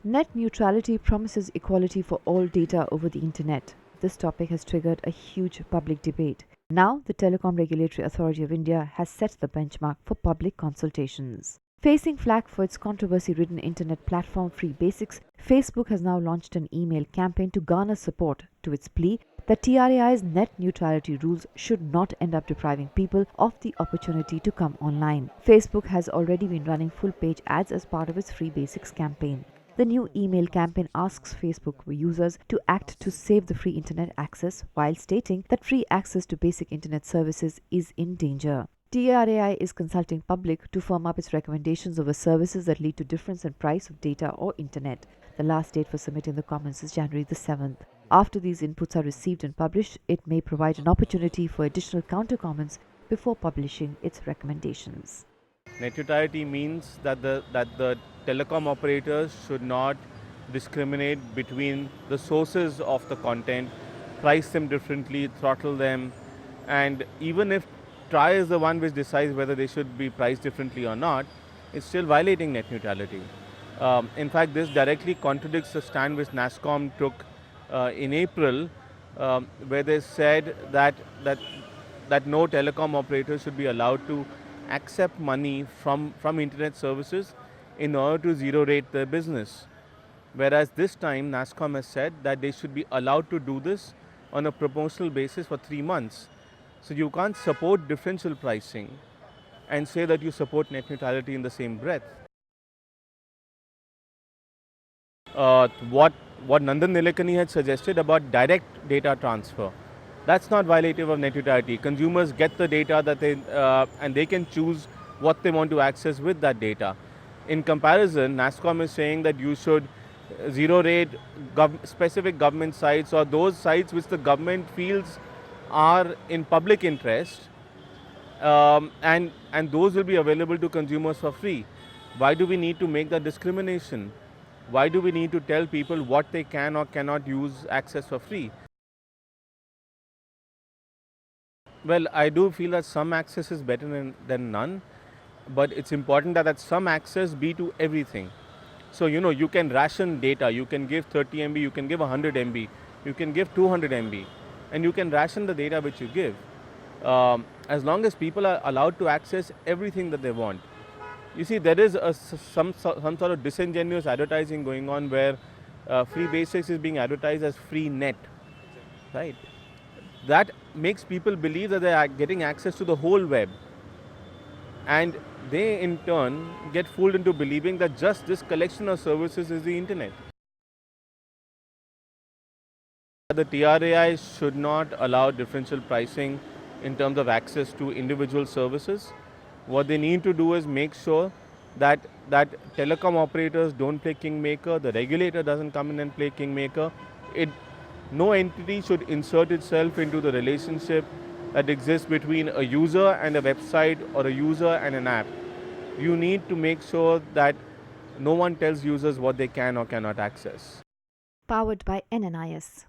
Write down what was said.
Net neutrality promises equality for all data over the internet. This topic has triggered a huge public debate. Now, the Telecom Regulatory Authority of India has set the benchmark for public consultations. Facing flack for its controversy-ridden internet platform Free Basics, Facebook has now launched an email campaign to garner support to its plea that TRAI's net neutrality rules should not end up depriving people of the opportunity to come online. Facebook has already been running full-page ads as part of its Free Basics campaign. The new email campaign asks Facebook users to act to save the free internet access while stating that free access to basic internet services is in danger. TRAI is consulting public to firm up its recommendations over services that lead to difference in price of data or internet. The last date for submitting the comments is January the 7th. After these inputs are received and published, it may provide an opportunity for additional counter-comments before publishing its recommendations. Net neutrality means that the telecom operators should not discriminate between the sources of the content, price them differently, throttle them, and even if Trai is the one which decides whether they should be priced differently or not, it's still violating net neutrality. In fact, this directly contradicts the stand which NASSCOM took in April, where they said that no telecom operator should be allowed to accept money from internet services in order to zero rate their business. Whereas this time NASSCOM has said that they should be allowed to do this on a proportional basis for 3 months. So you can't support differential pricing and say that you support net neutrality in the same breath. What Nandan Nilekani had suggested about direct data transfer, that's not violative of net neutrality. Consumers get the data that and they can choose what they want to access with that data. In comparison, NASSCOM is saying that you should zero rate specific government sites or those sites which the government feels are in public interest, and those will be available to consumers for free. Why do we need to make that discrimination? Why do we need to tell people what they can or cannot use access for free? Well, I do feel that some access is better than none, but it's important that some access be to everything. So, you can ration data, you can give 30 MB, you can give 100 MB, you can give 200 MB, and you can ration the data which you give. As long as people are allowed to access everything that they want. You see, there is some sort of disingenuous advertising going on where Free Basics is being advertised as free net, right? That makes people believe that they are getting access to the whole web. And they in turn get fooled into believing that just this collection of services is the internet. The TRAI should not allow differential pricing in terms of access to individual services. What they need to do is make sure that telecom operators don't play kingmaker, the regulator doesn't come in and play kingmaker. No entity should insert itself into the relationship that exists between a user and a website or a user and an app. You need to make sure that no one tells users what they can or cannot access. Powered by NNIS.